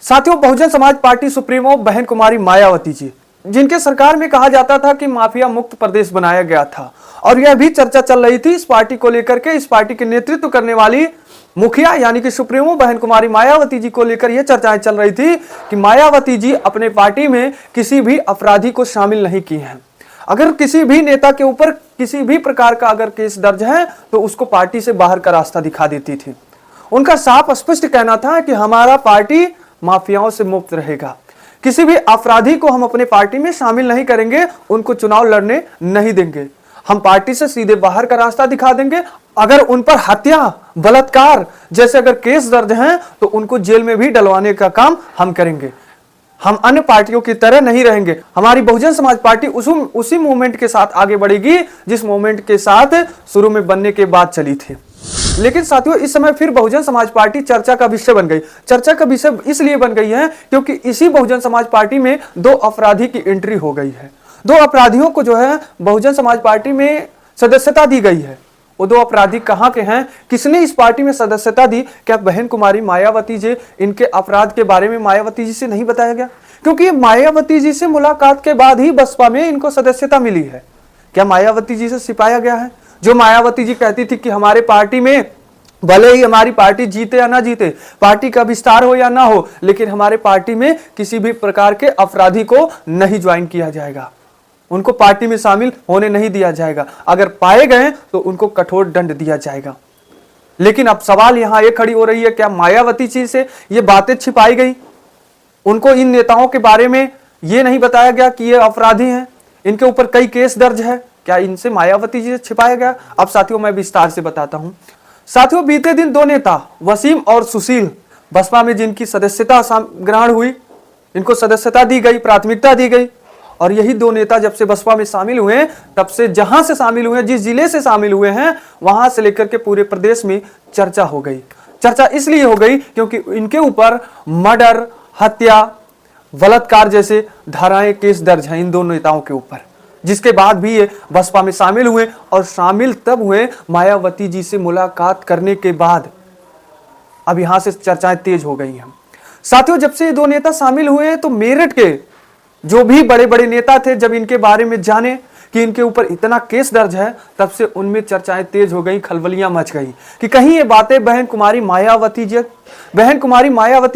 साथियों, Bahujan Samaj party supremo बहन कुमारी मायावती जी, जिनके सरकार में कहा जाता था कि माफिया मुक्त प्रदेश बनाया गया था, और यह भी चर्चा चल रही थी इस पार्टी को लेकर के। इस पार्टी के नेतृत्व करने वाली मुखिया यानी कि सुप्रीमो बहन कुमारी मायावती जी को लेकर यह चर्चाएं चल रही थी कि मायावती जी अपने पार्टी में किसी भी अपराधी को शामिल नहीं की हैं। अगर किसी भी नेता के ऊपर किसी भी प्रकार का अगर केस दर्ज है तो उसको पार्टी से बाहर का रास्ता दिखा देती थी। उनका साफ स्पष्ट कहना था कि हमारा पार्टी माफियाओं से मुक्त रहेगा, किसी भी अपराधी को हम अपने पार्टी में शामिल नहीं करेंगे, उनको चुनाव लड़ने नहीं देंगे, हम पार्टी से सीधे बाहर का रास्ता दिखा देंगे। अगर उन पर हत्या, बलात्कार जैसे अगर केस दर्ज हैं तो उनको जेल में भी डलवाने का काम हम करेंगे। हम अन्य पार्टियों की तरह नहीं रहेंगे। हमारी बहुजन समाज पार्टी उसी मूवमेंट के साथ आगे बढ़ेगी जिस मूवमेंट के साथ शुरू में बनने के बाद चली थी। लेकिन साथियों, इस समय फिर बहुजन समाज पार्टी चर्चा का विषय बन गई। चर्चा का विषय इसलिए बन गई है क्योंकि इसी बहुजन समाज पार्टी में दो अपराधी की एंट्री हो गई है। दो अपराधियों को जो है बहुजन समाज पार्टी में सदस्यता दी गई है। वो दो अपराधी कहां के हैं, किसने इस पार्टी में सदस्यता दी? क्या बहन कुमारी मायावती जी? इनके अपराध के बारे में मायावती जी से नहीं बताया गया? क्योंकि मायावती जी से मुलाकात के बाद ही बसपा में इनको सदस्यता मिली है। क्या मायावती जी से छिपाया गया है? जो मायावती जी कहती थी कि हमारे पार्टी में भले ही हमारी पार्टी जीते या ना जीते, पार्टी का विस्तार हो या ना हो, लेकिन हमारे पार्टी में किसी भी प्रकार के अपराधी को नहीं ज्वाइन किया जाएगा, उनको पार्टी में शामिल होने नहीं दिया जाएगा। अगर पाए गए तो उनको कठोर दंड दिया जाएगा। लेकिन अब सवाल यहां यह खड़ी हो रही है, क्या मायावती जी से ये बातें छिपाई गई? उनको इन नेताओं के बारे में यह नहीं बताया गया कि ये अपराधी हैं, इनके ऊपर कई केस दर्ज है? क्या इनसे मायावती जी से छिपाया गया? अब साथियों मैं विस्तार से बताता हूं। साथियों, बीते दिन दो नेता वसीम और सुशील बसपा में जिनकी सदस्यता ग्रहण हुई, इनको सदस्यता दी गई, प्राथमिकता दी गई, और यही दो नेता जब से बसपा में शामिल हुए तब से जहां से शामिल हुए, जिस जिले से शामिल हुए हैं, वहां से लेकर के पूरे प्रदेश में चर्चा हो गई। चर्चा इसलिए हो गई क्योंकि इनके ऊपर मर्डर, हत्या, बलात्कार जैसे धाराएं, केस दर्ज हैं इन दोनों नेताओं के ऊपर, जिसके बाद भी ये बसपा में शामिल हुए। और शामिल तब हुए मायावती जी से मुलाकात करने के बाद। अब यहां से चर्चाएं तेज हो गई हैं। साथियों, जब से ये दो नेता शामिल हुए तो मेरठ के जो भी बड़े बड़े नेता थे, जब इनके बारे में जाने कि इनके ऊपर इतना केस दर्ज है, तब से उनमें चर्चाएं तेज हो गई, खलबलियां मच गई कि कहीं ये बातें बहन कुमारी मायावती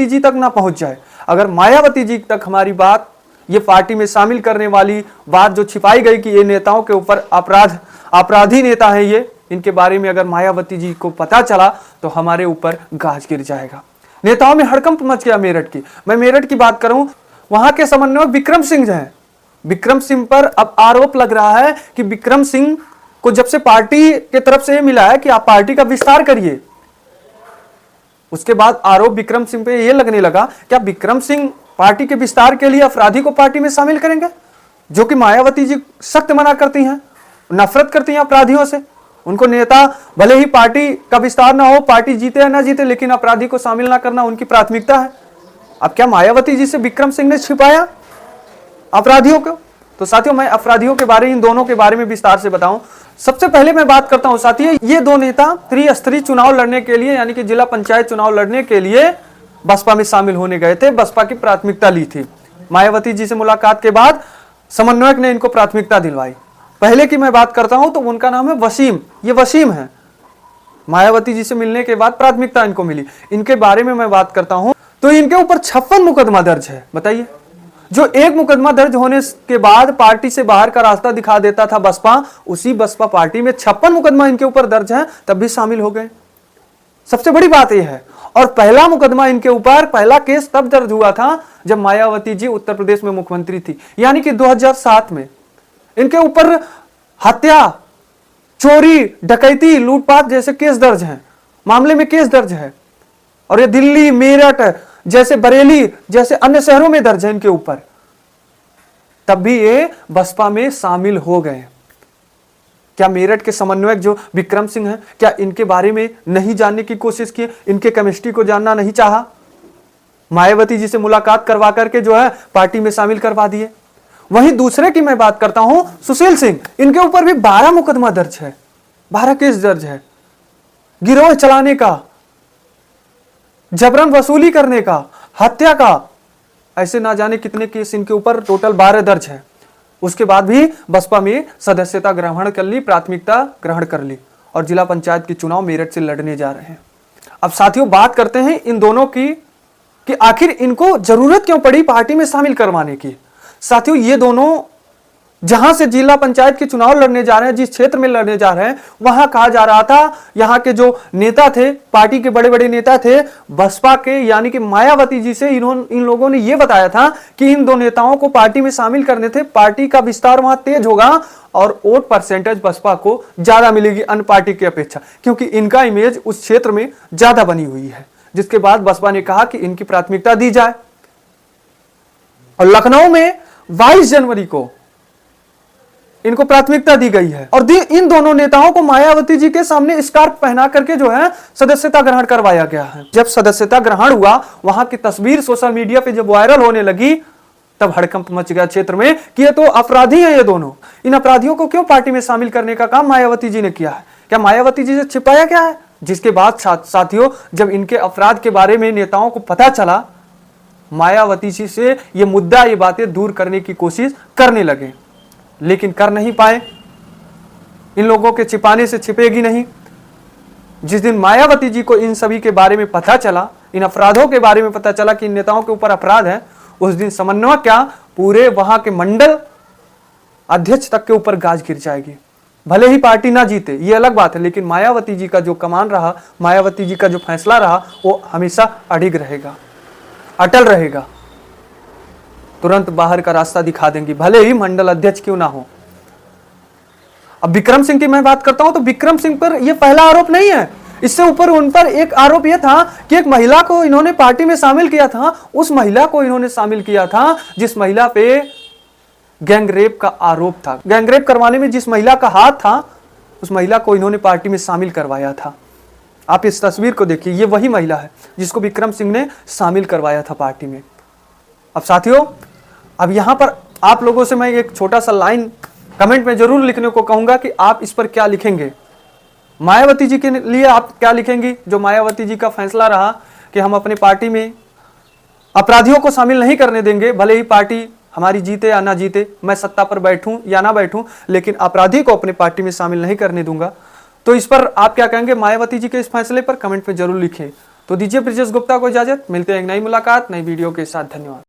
जी तक ना पहुंच जाए। अगर मायावती जी तक हमारी बात, ये पार्टी में शामिल करने वाली बात जो छिपाई गई कि ये नेताओं के ऊपर अपराधी नेता है ये, इनके बारे में अगर मायावती जी को पता चला तो हमारे ऊपर गाज गिर जाएगा। नेताओं में हड़कंप मच गया मेरठ की। मैं मेरठ की बात करूं, वहां के समन्वयक विक्रम सिंह हैं। विक्रम सिंह पर अब आरोप लग रहा है कि विक्रम सिंह को जब से पार्टी के तरफ से मिला है कि आप पार्टी का विस्तार करिए, उसके बाद आरोप विक्रम सिंह पे यह लगने लगा क्या विक्रम सिंह पार्टी के विस्तार के लिए अपराधी को पार्टी में शामिल करेंगे, जो कि मायावती जी सख्त मना करती हैं, नफरत करती हैं अपराधियों से। उनको नेता भले ही पार्टी का विस्तार ना हो, पार्टी जीते या ना जीते, लेकिन अपराधी को शामिल ना करना उनकी प्राथमिकता है। अब क्या मायावती जी से विक्रम सिंह ने छिपाया अपराधियों को? तो साथियों, मैं अपराधियों के बारे, इन दोनों के बारे में विस्तार से बताऊं। सबसे पहले मैं बात करता हूं साथियों, ये दो नेता त्रिस्तरीय चुनाव लड़ने के लिए यानी कि जिला पंचायत चुनाव लड़ने के लिए बसपा में शामिल होने गए थे। बसपा की प्राथमिकता ली थी। मायावती जी से मुलाकात के बाद समन्वयक ने इनको प्राथमिकता दिलवाई। पहले की मैं बात करता हूं तो उनका नाम है वसीम। ये वसीम है। मायावती जी से मिलने के बाद प्राथमिकता इनको मिली। इनके बारे में मैं बात करता हूं तो इनके ऊपर 56 मुकदमा दर्ज है। बताइए, जो एक मुकदमा दर्ज होने के बाद पार्टी से बाहर का रास्ता दिखा देता था बसपा, उसी बसपा पार्टी में 56 मुकदमा इनके ऊपर दर्ज है, तब भी शामिल हो गए। सबसे बड़ी बात यह है। और पहला मुकदमा इनके ऊपर, पहला केस तब दर्ज हुआ था जब मायावती जी उत्तर प्रदेश में मुख्यमंत्री थी, यानी कि 2007 में। इनके ऊपर हत्या, चोरी, डकैती, लूटपाट जैसे केस दर्ज हैं, मामले में केस दर्ज है। और ये दिल्ली, मेरठ जैसे, बरेली जैसे अन्य शहरों में दर्ज है इनके ऊपर, तब भी ये बसपा में शामिल हो गए। क्या मेरठ के समन्वयक जो विक्रम सिंह हैं, क्या इनके बारे में नहीं जानने की कोशिश की? इनके केमिस्ट्री को जानना नहीं चाहा? मायावती जी से मुलाकात करवा करके जो है पार्टी में शामिल करवा दिए। वहीं दूसरे की मैं बात करता हूं, सुशील सिंह। इनके ऊपर भी 12 मुकदमा दर्ज है, 12 केस दर्ज है। गिरोह चलाने का, जबरन वसूली करने का, हत्या का, ऐसे ना जाने कितने केस इनके ऊपर टोटल 12 दर्ज है। उसके बाद भी बसपा में सदस्यता ग्रहण कर ली, प्राथमिकता ग्रहण कर ली और जिला पंचायत के चुनाव मेरठ से लड़ने जा रहे हैं। अब साथियों बात करते हैं इन दोनों की कि आखिर इनको जरूरत क्यों पड़ी पार्टी में शामिल करवाने की। साथियों ये दोनों जहां से जिला पंचायत के चुनाव लड़ने जा रहे हैं, जिस क्षेत्र में लड़ने जा रहे हैं, वहां कहा जा रहा था, यहां के जो नेता थे, पार्टी के बड़े बड़े नेता थे बसपा के, यानी कि मायावती जी से इन लोगों ने यह बताया था कि इन दो नेताओं को पार्टी में शामिल करने थे, पार्टी का विस्तार वहां तेज होगा और वोट परसेंटेज बसपा को ज्यादा मिलेगी अन्य पार्टी की अपेक्षा, क्योंकि इनका इमेज उस क्षेत्र में ज्यादा बनी हुई है। जिसके बाद बसपा ने कहा कि इनकी प्राथमिकता दी जाए और लखनऊ में 22 जनवरी को इनको प्राथमिकता दी गई है और इन दोनों नेताओं को मायावती जी के सामने स्कार्फ पहना करके जो है सदस्यता ग्रहण करवाया गया है। जब सदस्यता ग्रहण हुआ, वहां की तस्वीर सोशल मीडिया पे जब वायरल होने लगी, तब हड़कंप मच गया क्षेत्र में कि ये तो अपराधी हैं ये दोनों। इन अपराधियों को क्यों पार्टी में शामिल करने का काम मायावती जी ने किया है? क्या मायावती जी से छिपाया क्या है? जिसके बाद साथियों जब इनके अपराध के बारे में नेताओं को पता चला, मायावती जी से ये मुद्दा, ये बातें दूर करने की कोशिश करने लगे, लेकिन कर नहीं पाए। इन लोगों के छिपाने से छिपेगी नहीं। जिस दिन मायावती जी को इन सभी के बारे में पता चला, इन अपराधों के बारे में पता चला कि इन नेताओं के ऊपर अपराध है, उस दिन समन्वय क्या पूरे वहां के मंडल अध्यक्ष तक के ऊपर गाज गिर जाएगी। भले ही पार्टी ना जीते, ये अलग बात है, लेकिन मायावती जी का जो कमान रहा, मायावती जी का जो फैसला रहा, वो हमेशा अडिग रहेगा, अटल रहेगा। तुरंत बाहर का रास्ता दिखा देंगी, भले ही मंडल अध्यक्ष क्यों ना हो। अब विक्रम सिंह की मैं बात करता हूं तो विक्रम सिंह पर यह पहला आरोप नहीं है। इससे ऊपर उन पर एक आरोप यह था कि एक महिला को इन्होंने पार्टी में शामिल किया था। उस महिला को इन्होंने शामिल किया था जिस महिला पे गैंगरेप का आरोप था। गैंगरेप करवाने में जिस महिला का हाथ था, उस महिला को इन्होंने पार्टी में शामिल करवाया था। आप इस तस्वीर को देखिए, ये वही महिला है जिसको विक्रम सिंह ने शामिल करवाया था पार्टी में। अब साथियों, अब यहां पर आप लोगों से मैं एक छोटा सा लाइन कमेंट में जरूर लिखने को कहूंगा कि आप इस पर क्या लिखेंगे। मायावती जी के लिए आप क्या लिखेंगी? जो मायावती जी का फैसला रहा कि हम अपनी पार्टी में अपराधियों को शामिल नहीं करने देंगे, भले ही पार्टी हमारी जीते या ना जीते, मैं सत्ता पर बैठूं या ना बैठूं, लेकिन अपराधी को अपनी पार्टी में शामिल नहीं करने दूंगा। तो इस पर आप क्या कहेंगे मायावती जी के इस फैसले पर? कमेंट में जरूर लिखें। तो दीजिए ब्रिजेश गुप्ता को इजाजत, मिलते हैं एक नई मुलाकात नई वीडियो के साथ। धन्यवाद।